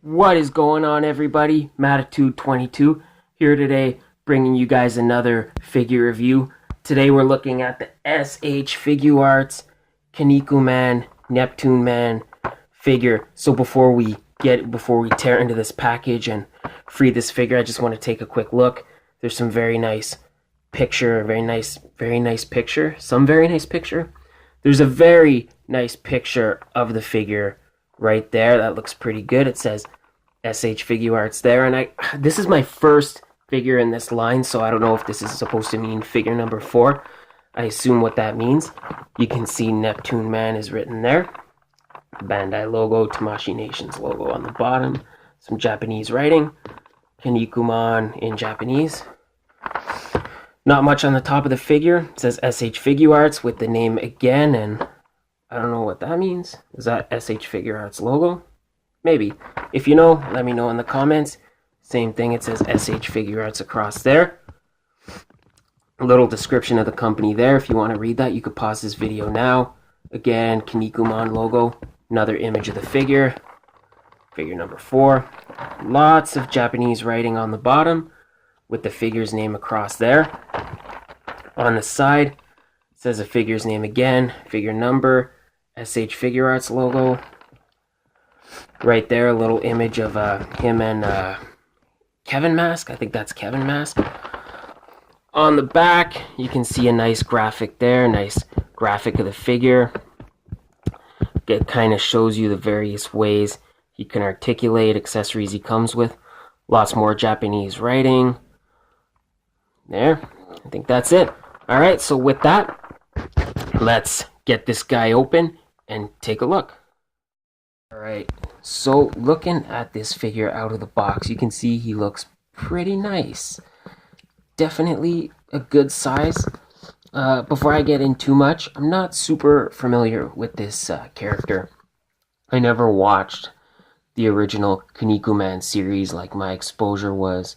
What is going on, everybody? Matitude22 here today, bringing you guys another figure review. Today we're looking at the SH Figuarts Kinnikuman Neptuneman figure. So before we tear into this package and free this figure, I just want to take a quick look. There's some very nice picture, very nice picture. There's a very nice picture of the figure right there. That looks pretty good. It says SH Figuarts there, and this is my first figure in this line, so I don't know if this is supposed to mean figure number 4. I assume what that means. You can see Neptuneman is written there. Bandai logo, Tamashii Nations logo on the bottom. Some Japanese writing. Kinnikuman in Japanese. Not much on the top of the figure. It says SH Figuarts with the name again, and I don't know what that means. Is that SH Figuarts logo? Maybe. If you know, let me know in the comments. Same thing, it says SH Figuarts across there. A little description of the company there. If you want to read that, you could pause this video now. Again, Kinnikuman logo. Another image of the figure. Figure number 4. Lots of Japanese writing on the bottom with the figure's name across there. On the side, it says the figure's name again, figure number, SH Figuarts logo. Right there, a little image of him and Kevin Mask. I think that's Kevin Mask. On the back, you can see a nice graphic there, nice graphic of the figure. It kind of shows you the various ways he can articulate, accessories he comes with. Lots more Japanese writing. There, I think that's it. Alright, so with that, let's get this guy open and take a look. Alright, so looking at this figure out of the box, you can see he looks pretty nice. Definitely a good size. Before I get in too much, I'm not super familiar with this character. I never watched the original Kinnikuman series. Like, my exposure was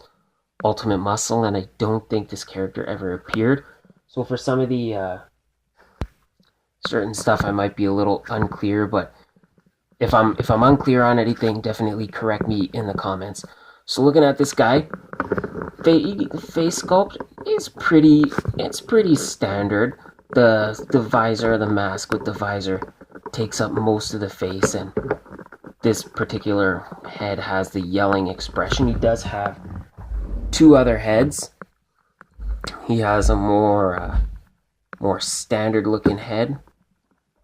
Ultimate Muscle, and I don't think this character ever appeared. So for some of the certain stuff, I might be a little unclear, but if I'm unclear on anything, definitely correct me in the comments. So looking at this guy, the face sculpt is pretty standard. The visor, the mask with the visor takes up most of the face, and this particular head has the yelling expression. He does have 2 other heads. He has a more standard looking head.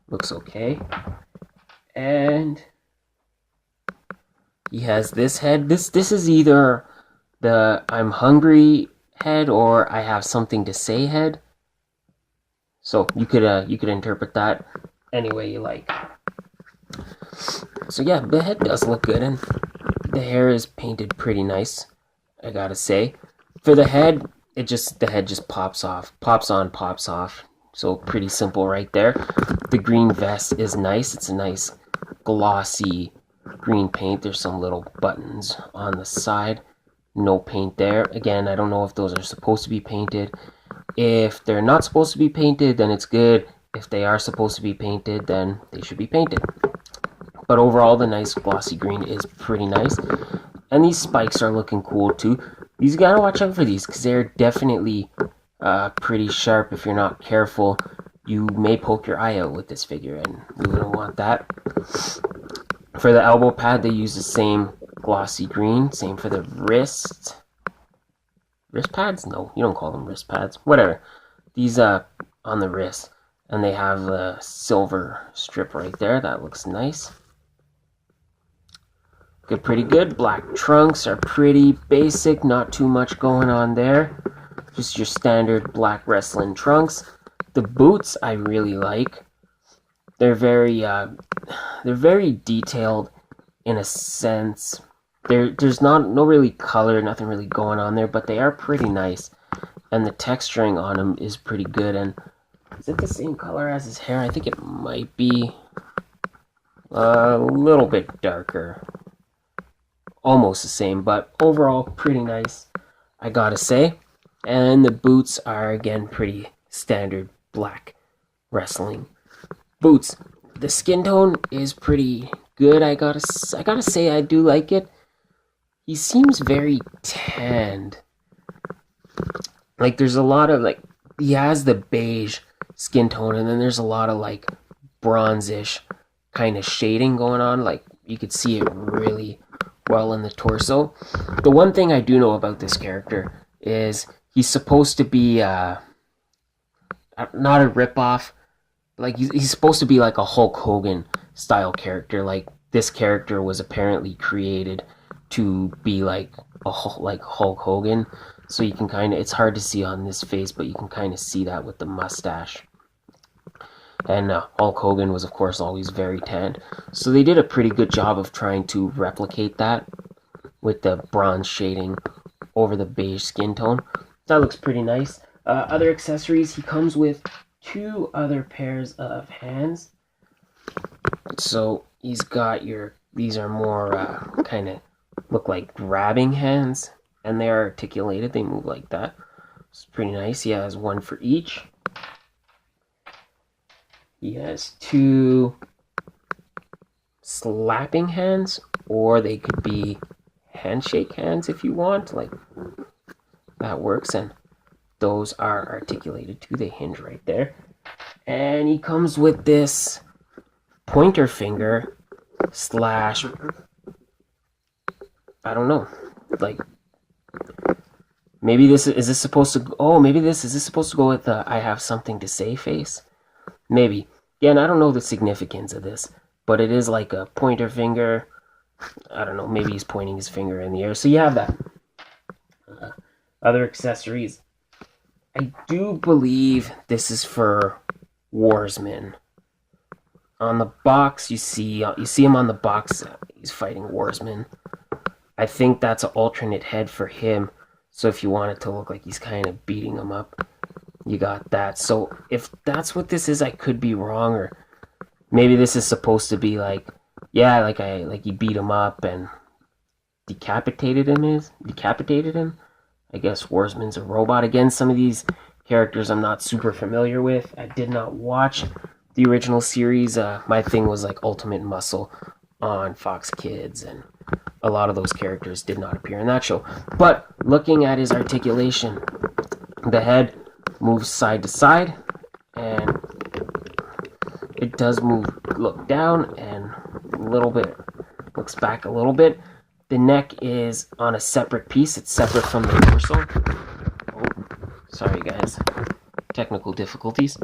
Looks okay. And he has this head. This is either the I'm hungry head or I have something to say head. So you could interpret that any way you like. So yeah, the head does look good, and the hair is painted pretty nice, I gotta say. For the head, the head just pops off. Pops on, pops off. So pretty simple right there. The green vest is nice. It's a nice glossy green paint. There's some little buttons on the side. No paint there. Again, I don't know if those are supposed to be painted. If they're not supposed to be painted, then it's good. If they are supposed to be painted, then they should be painted. But overall, the nice glossy green is pretty nice. And these spikes are looking cool too. You gotta watch out for these, because they're definitely pretty sharp. If you're not careful, you may poke your eye out with this figure, and we wouldn't want that. For the elbow pad, they use the same glossy green. Same for the wrist. Wrist pads? No, you don't call them wrist pads. Whatever. These on the wrist. And they have the silver strip right there. That looks nice. Good, pretty good. Black trunks are pretty basic. Not too much going on there. Just your standard black wrestling trunks. The boots I really like. They're very detailed in a sense. There's no really color, nothing really going on there, but they are pretty nice. And the texturing on them is pretty good. And is it the same color as his hair? I think it might be a little bit darker. Almost the same, but overall pretty nice, I gotta say. And the boots are, again, pretty standard black wrestling boots. The skin tone is pretty good. I gotta say I do like it. He seems very tanned. Like there's a lot of like he has the beige skin tone, and then there's a lot of like bronzish kind of shading going on. Like you could see it really well in the torso. The one thing I do know about this character is he's supposed to be not a ripoff. Like he's supposed to be like a Hulk Hogan style character. Like this character was apparently created to be like Hulk Hogan. So you can kind of, it's hard to see on this face, but you can kind of see that with the mustache. And Hulk Hogan was, of course, always very tanned. So they did a pretty good job of trying to replicate that with the bronze shading over the beige skin tone. That looks pretty nice. Other accessories, he comes with 2 other pairs of hands. So he's got these are more kind of look like grabbing hands. And they are articulated, they move like that. It's pretty nice. He has 1 for each. He has 2 slapping hands, or they could be handshake hands if you want. Like that works, and those are articulated too. They hinge right there. And he comes with this pointer finger slash, I don't know, like maybe is this supposed to? Oh, maybe is this supposed to go with the "I have something to say" face? Maybe. Again, I don't know the significance of this, but it is like a pointer finger. I don't know. Maybe he's pointing his finger in the air. So you have that. Other accessories. I do believe this is for Warsman. On the box, you see him on the box. He's fighting Warsman. I think that's an alternate head for him. So if you want it to look like he's kind of beating him up, you got that. So if that's what this is, I could be wrong, or maybe this is supposed to be like, yeah, like he beat him up and decapitated him. I guess Warsman's a robot. Again, some of these characters I'm not super familiar with. I did not watch the original series. My thing was like Ultimate Muscle on Fox Kids, and a lot of those characters did not appear in that show. But looking at his articulation, the head moves side to side, and it does look down, and a little bit looks back a little bit. The neck is on a separate piece. It's separate from the torso. Oh, sorry guys, technical difficulties.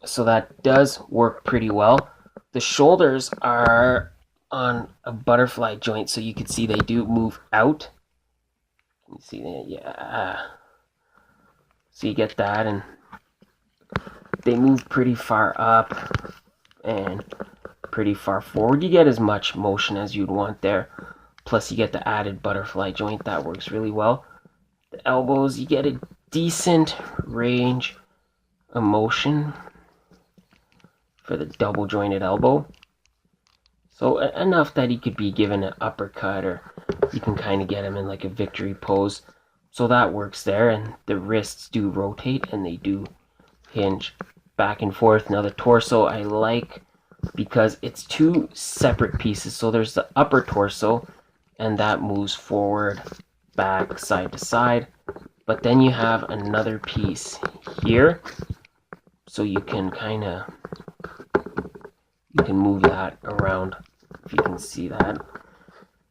So that does work pretty well. The shoulders are on a butterfly joint, so you can see they do move out. You see that? Yeah. So you get that, and they move pretty far up and pretty far forward. You get as much motion as you'd want there. Plus you get the added butterfly joint. That works really well. The elbows, you get a decent range of motion for the double jointed elbow. So enough that he could be given an uppercut, or you can kind of get him in like a victory pose. So that works there, and the wrists do rotate and they do hinge back and forth. Now the torso I like because it's 2 separate pieces. So there's the upper torso, and that moves forward, back, side to side. But then you have another piece here, so you can move that around, if you can see that.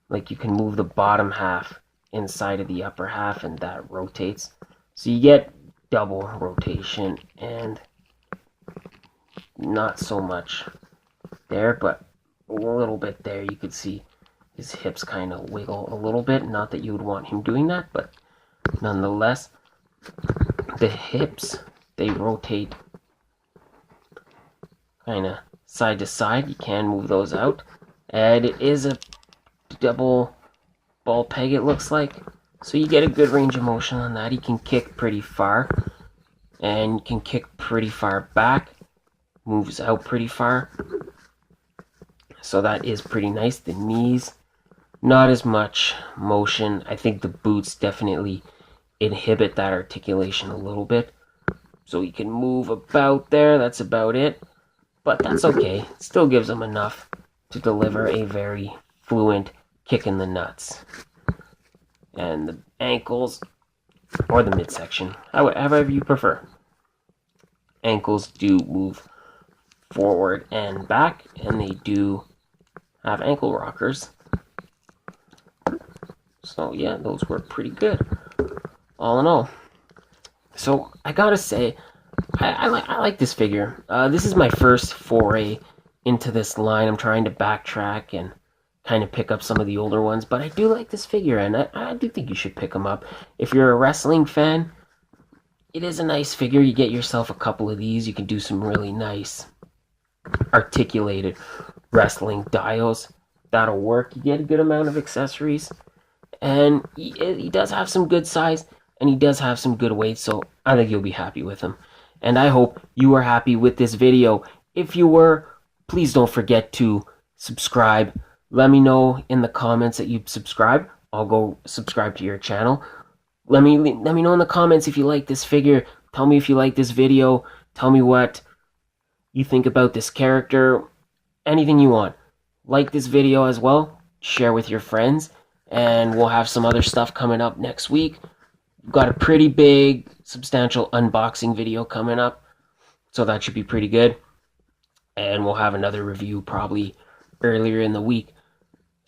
Like you can move the bottom half inside of the upper half, and that rotates. So you get double rotation, and not so much there, but a little bit there. You could see his hips kind of wiggle a little bit. Not that you would want him doing that, but nonetheless, the hips, they rotate kind of side to side. You can move those out, and it is a double ball peg, it looks like, so you get a good range of motion on that. He can kick pretty far, and can kick pretty far back, moves out pretty far, so that is pretty nice. The knees, not as much motion. I think the boots definitely inhibit that articulation a little bit, so he can move about there. That's about it, but that's okay. It still gives him enough to deliver a very fluent kick in the nuts. And the ankles, or the midsection, however you prefer. Ankles do move forward and back, and they do have ankle rockers. So yeah, those work pretty good, all in all. So I gotta say, I like this figure. This is my first foray into this line. I'm trying to backtrack and kind of pick up some of the older ones, but I do like this figure, and I do think you should pick them up. If you're a wrestling fan, it is a nice figure. You get yourself a couple of these, you can do some really nice articulated wrestling dials. That'll work. You get a good amount of accessories, and he does have some good size, and he does have some good weight, so I think you'll be happy with him. And I hope you are happy with this video. If you were, please don't forget to subscribe. Let me know in the comments that you subscribe. I'll go subscribe to your channel. Let me know in the comments if you like this figure. Tell me if you like this video. Tell me what you think about this character. Anything you want. Like this video as well. Share with your friends. And we'll have some other stuff coming up next week. We've got a pretty big, substantial unboxing video coming up. So that should be pretty good. And we'll have another review probably earlier in the week.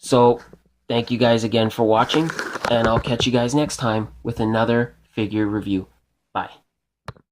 So, thank you guys again for watching, and I'll catch you guys next time with another figure review. Bye.